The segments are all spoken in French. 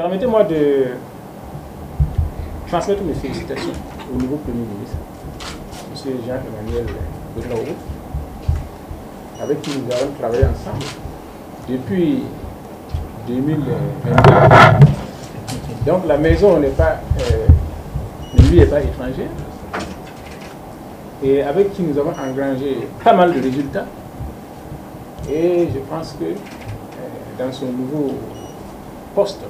Permettez-moi de transmettre mes félicitations au nouveau Premier ministre, M. Jean-Emmanuel Ouedraogo, avec qui nous avons travaillé ensemble depuis 2022. Donc la maison n'est pas, lui n'est pas étrangère, et avec qui nous avons engrangé pas mal de résultats. Et je pense que dans son nouveau poste,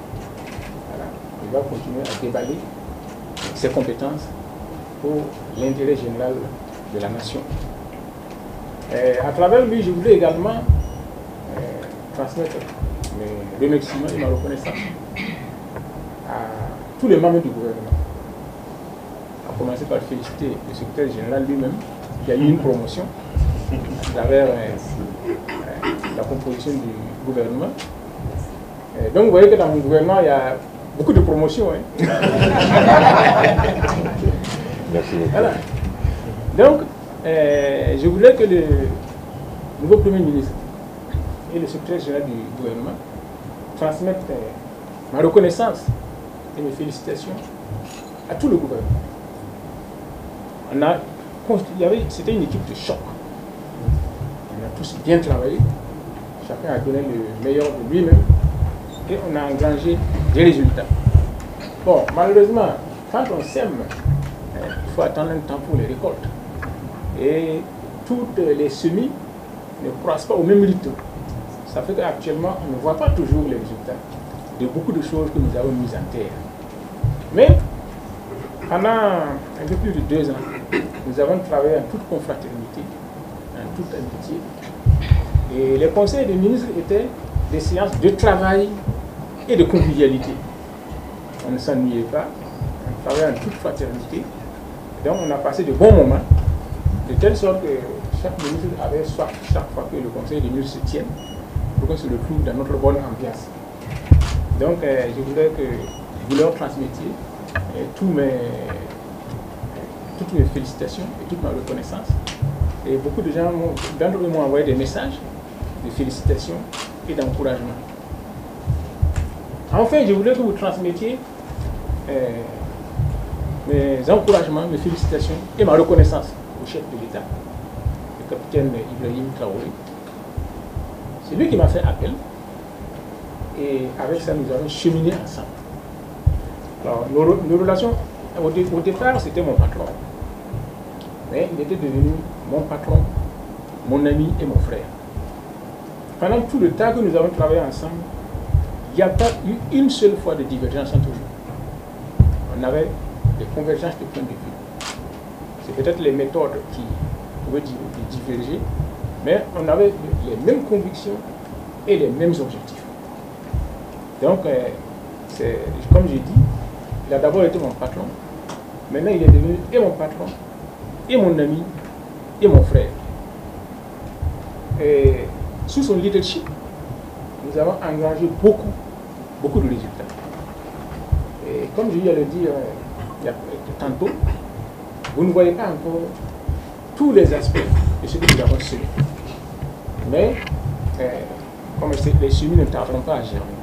voilà, il va continuer à déballer ses compétences pour l'intérêt général de la nation. À travers lui, je voulais également transmettre mes remerciements et ma reconnaissance à tous les membres du gouvernement. À commencer par féliciter le secrétaire général lui-même, qui a eu une promotion à travers la composition du gouvernement. Donc vous voyez que dans mon gouvernement, il y a beaucoup de promotions. Hein. Merci beaucoup. Voilà. Donc, je voulais que le nouveau Premier ministre et le secrétaire général du gouvernement transmettent ma reconnaissance et mes félicitations à tout le gouvernement. C'était une équipe de choc. On a tous bien travaillé. Chacun a donné le meilleur de lui-même et on a engrangé des résultats. Bon, malheureusement, quand on sème, il faut attendre un temps pour les récoltes. Et toutes les semis ne croissent pas au même rythme. Ça fait qu'actuellement, on ne voit pas toujours les résultats de beaucoup de choses que nous avons mises en terre. Mais, pendant un peu plus de 2 ans, nous avons travaillé en toute confraternité, en toute amitié. Et les conseils des ministres étaient des séances de travail et de convivialité. On ne s'ennuyait pas, on travaillait en toute fraternité. Donc on a passé de bons moments, de telle sorte que chaque ministre avait soif chaque fois que le conseil des ministres se tienne, pour qu'on se retrouve dans notre bonne ambiance. Donc je voudrais que vous leur transmettiez toutes mes félicitations et toute ma reconnaissance. Et beaucoup de gens d'entre eux m'ont envoyé des messages de félicitations et d'encouragement. Enfin, je voulais que vous transmettiez mes encouragements, mes félicitations et ma reconnaissance au chef de l'État, le capitaine Ibrahim Traoré. C'est lui qui m'a fait appel et avec ça nous avons cheminé ensemble. Alors, nos relations, au départ, c'était mon patron. Mais il était devenu mon patron, mon ami et mon frère. Pendant tout le temps que nous avons travaillé ensemble, il n'y a pas eu une seule fois de divergence entre nous. On avait des convergences de points de vue. C'est peut-être les méthodes qui pouvaient diverger, mais on avait les mêmes convictions et les mêmes objectifs. Donc, comme j'ai dit, il a d'abord été mon patron, maintenant il est devenu et mon patron, et mon ami, et mon frère. Et sous son leadership, nous avons engrangé beaucoup de résultats. Et comme j'ai eu à le dire tantôt, vous ne voyez pas encore tous les aspects de ce que nous avons semé. Mais, comme les semis ne tarderont pas à germer.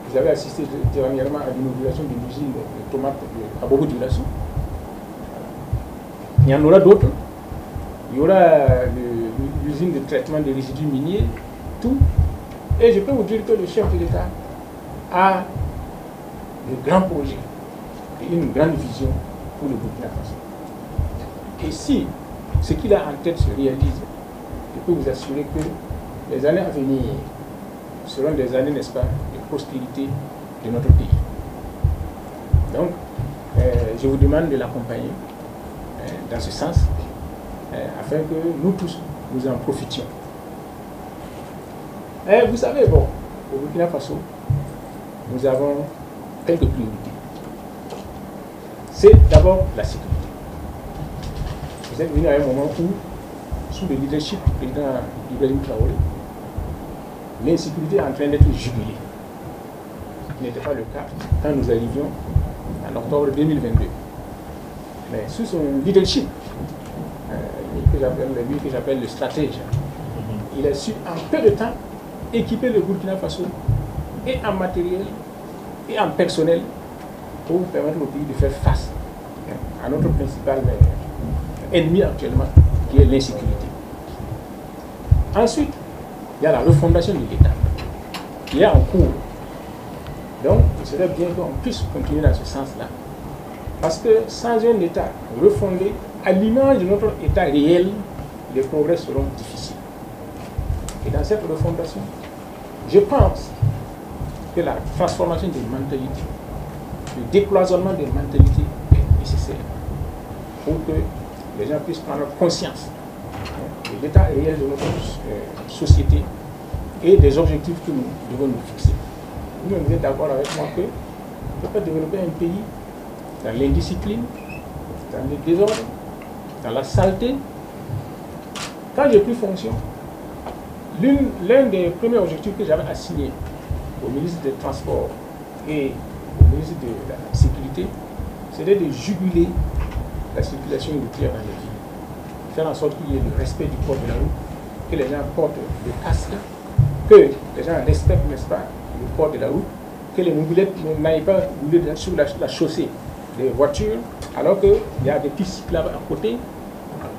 Vous avez assisté dernièrement à l'inauguration de l'usine de tomates à Bobo-Dioulasso. Il y en aura d'autres. Il y aura l'usine de traitement des résidus miniers, tout. Et je peux vous dire que le chef de l'État a de grands projets et une grande vision pour le Burkina Faso. Et si ce qu'il a en tête se réalise, je peux vous assurer que les années à venir seront des années, n'est-ce pas, de prospérité de notre pays. Donc, je vous demande de l'accompagner dans ce sens, afin que nous tous, nous en profitions. Vous savez, bon, au Burkina Faso, nous avons quelques priorités. C'est d'abord la sécurité. Vous êtes venu à un moment où, sous le leadership du président Ibrahim Traoré, l'insécurité est en train d'être jugulée. Ce qui n'était pas le cas quand nous arrivions en octobre 2022. Mais sous son leadership, lui que j'appelle le stratège, il a su en peu de temps équiper le Burkina Faso et en matériel et en personnel pour permettre au pays de faire face à notre principal ennemi actuellement, qui est l'insécurité. Ensuite, il y a la refondation de l'État, qui est en cours. Donc, il serait bien qu'on puisse continuer dans ce sens-là. Parce que sans un État refondé, à l'image de notre État réel, les progrès seront difficiles. Et dans cette refondation, je pense que la transformation des mentalités, le décloisonnement des mentalités est nécessaire pour que les gens puissent prendre conscience de l'état réel de notre société et des objectifs que nous devons nous fixer. Vous êtes d'accord avec moi que on ne peut pas développer un pays dans l'indiscipline, dans le désordre, dans la saleté. Quand j'ai pris fonction, l'un des premiers objectifs que j'avais assigné au ministre des Transports et au ministre de la Sécurité, c'était de juguler la circulation routière dans les villes. Faire en sorte qu'il y ait le respect du code de la route, que les gens portent le casque, que les gens respectent, n'est-ce pas, le code de la route, que les mobilettes n'aillent pas rouler sur la chaussée des voitures, alors qu'il y a des pistes cyclables à côté,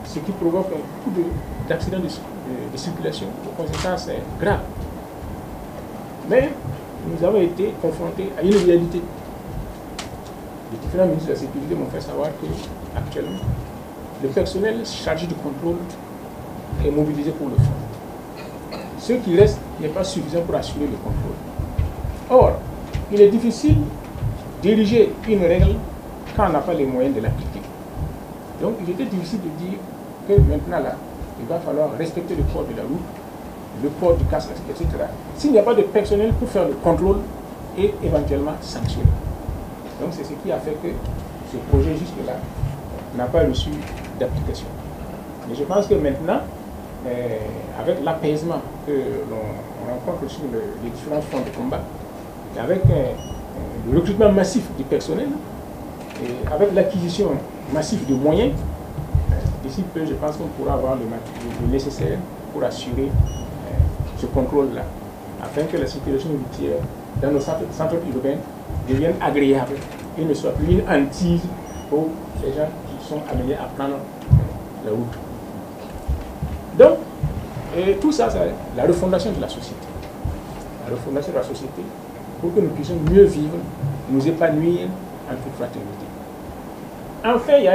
ce qui provoque beaucoup d'accidents de circulation, aux conséquences graves. Mais nous avons été confrontés à une réalité. Les différents ministres de la Sécurité m'ont fait savoir qu'actuellement, le personnel chargé du contrôle est mobilisé pour le faire. Ce qui reste n'est pas suffisant pour assurer le contrôle. Or, il est difficile d'ériger une règle quand on n'a pas les moyens de l'appliquer. Donc, il était difficile de dire que maintenant, là, il va falloir respecter le port de la route, le port du casque, etc. S'il n'y a pas de personnel pour faire le contrôle et éventuellement sanctionner. Donc, c'est ce qui a fait que ce projet jusque-là n'a pas reçu d'application. Mais je pense que maintenant, avec l'apaisement que l'on rencontre sur les différents fronts de combat, et avec le recrutement massif du personnel, et avec l'acquisition massive de moyens, d'ici peu, je pense qu'on pourra avoir le nécessaire pour assurer ce contrôle-là, afin que la circulation routière dans nos centres urbains devienne agréable et ne soit plus une hantise pour les gens qui sont amenés à prendre la route. Donc, tout ça, c'est la refondation de la société. La refondation de la société pour que nous puissions mieux vivre, nous épanouir en toute fraternité. Enfin, il y a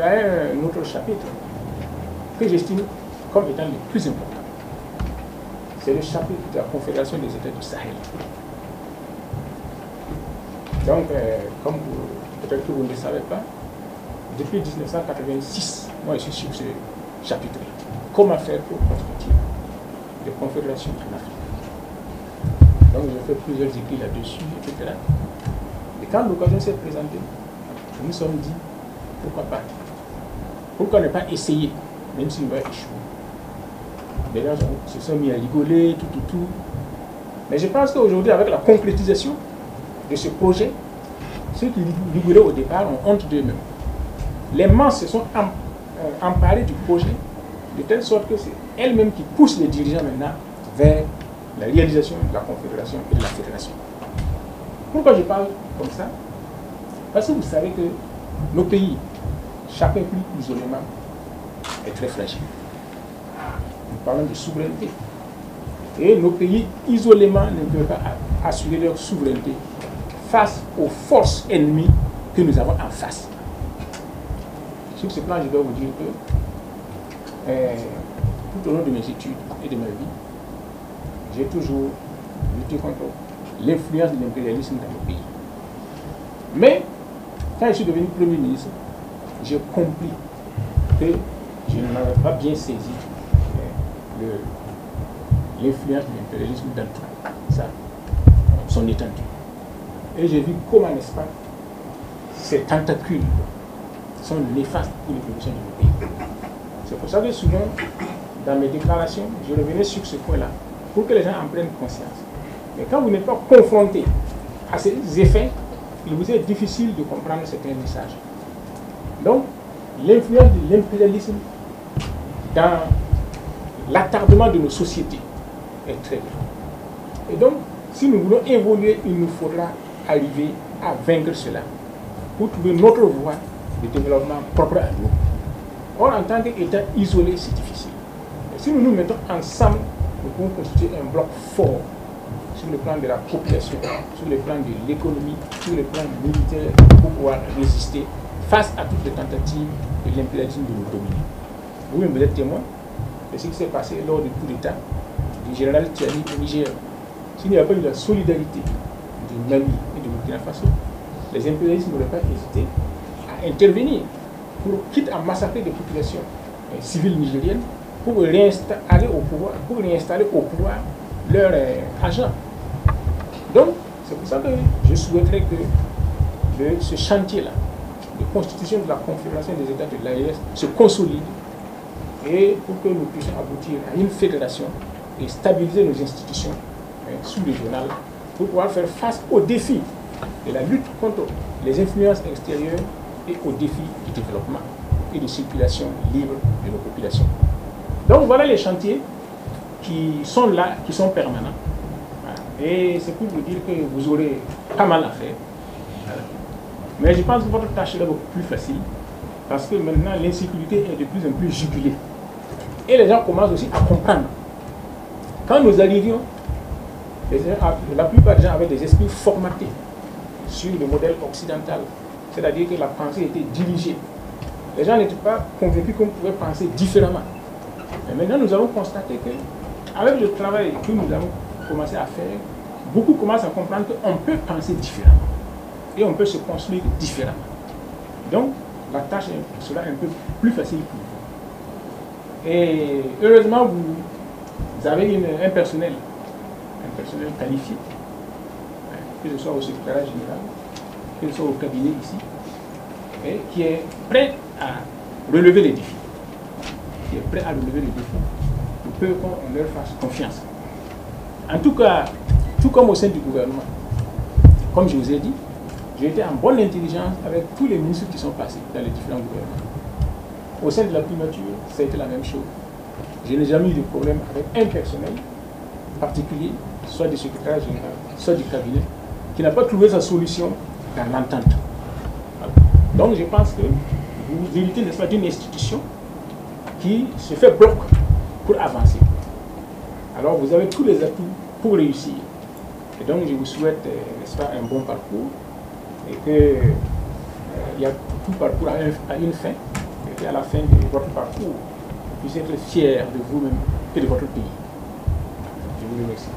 un autre chapitre que j'estime comme étant le plus important. C'est le chapitre de la Confédération des États du Sahel. Donc, comme peut-être que vous ne le savez pas, depuis 1986, moi je suis sur ce chapitre-là. Comment faire pour constituer des confédérations en Afrique. Donc, j'ai fait plusieurs écrits là-dessus, etc. Et quand l'occasion s'est présentée, nous nous sommes dit, pourquoi pas? Pourquoi ne pas essayer, même s'il va échouer? Les gens se sont mis à rigoler, tout. Mais je pense qu'aujourd'hui, avec la concrétisation de ce projet, ceux qui rigolaient au départ ont honte d'eux-mêmes. Les masses se sont emparées du projet de telle sorte que c'est elles-mêmes qui poussent les dirigeants maintenant vers la réalisation de la confédération et de la fédération. Pourquoi je parle comme ça? Parce que vous savez que nos pays, chacun pris isolément, est très fragile. Nous parlons de souveraineté. Et nos pays, isolément, ne peuvent pas assurer leur souveraineté face aux forces ennemies que nous avons en face. Sur ce plan, je dois vous dire que tout au long de mes études et de ma vie, j'ai toujours lutté contre l'influence de l'impérialisme dans nos pays. Mais, quand je suis devenu Premier ministre, j'ai compris que je n'avais pas bien saisi l'influence de l'impérialisme dans tout ça, son étendue. Et j'ai vu comment, n'est-ce pas, ces tentacules sont néfastes pour l'évolution de nos pays. C'est pour ça que souvent, dans mes déclarations, je revenais sur ce point-là, pour que les gens en prennent conscience. Mais quand vous n'êtes pas confronté à ces effets, il vous est difficile de comprendre certains messages. Donc, l'influence de l'impérialisme dans l'attardement de nos sociétés est très grande. Et donc, si nous voulons évoluer, il nous faudra arriver à vaincre cela, pour trouver notre voie de développement propre à nous. Or, en tant qu'État isolé, c'est difficile. Et si nous nous mettons ensemble, nous pouvons constituer un bloc fort sur le plan de la population, sur le plan de l'économie, sur le plan militaire, pour pouvoir résister face à toutes les tentatives de l'impérialisme de nous dominer. Vous-même, vous êtes témoin de ce qui s'est passé lors du coup d'État du général Tiani au Niger. S'il n'y a pas eu la solidarité du Mali et du Burkina Faso, les impérialistes n'auraient pas hésité à intervenir pour, quitte à massacrer des populations civiles nigériennes, pour réinstaller au pouvoir leurs agents. Donc, c'est pour ça que je souhaiterais que ce chantier-là, de constitution de la Confédération des États de l'AES, se consolide, et pour que nous puissions aboutir à une fédération et stabiliser nos institutions sous-régionales pour pouvoir faire face aux défis de la lutte contre les influences extérieures et aux défis du développement et de circulation libre de nos populations. Donc voilà les chantiers qui sont là, qui sont permanents. Voilà. Et c'est pour vous dire que vous aurez pas mal à faire. Voilà. Mais je pense que votre tâche est beaucoup plus facile parce que maintenant l'insécurité est de plus en plus jugulée. Et les gens commencent aussi à comprendre. Quand nous arrivions, la plupart des gens avaient des esprits formatés sur le modèle occidental. C'est-à-dire que la pensée était dirigée. Les gens n'étaient pas convaincus qu'on pouvait penser différemment. Mais maintenant, nous avons constaté qu'avec le travail que nous avons commencé à faire, beaucoup commencent à comprendre qu'on peut penser différemment. Et on peut se construire différemment. Donc, la tâche sera un peu plus facile pour vous. Et heureusement, vous avez un personnel qualifié, que ce soit au secrétariat général, que ce soit au cabinet ici, et qui est prêt à relever les défis. Pour peu qu'on leur fasse confiance. En tout cas, tout comme au sein du gouvernement, comme je vous ai dit, j'ai été en bonne intelligence avec tous les ministres qui sont passés dans les différents gouvernements. Au sein de la primature, ça a été la même chose. Je n'ai jamais eu de problème avec un personnel particulier, soit du secrétaire général, soit du cabinet, qui n'a pas trouvé sa solution dans l'entente. Voilà. Donc je pense que vous héritez, n'est-ce pas, d'une institution qui se fait bloc pour avancer. Alors vous avez tous les atouts pour réussir. Et donc je vous souhaite, n'est-ce pas, un bon parcours et que il y a tout parcours à une fin et qu'à la fin de votre parcours, vous puissiez être fiers de vous-même et de votre pays. Je vous remercie.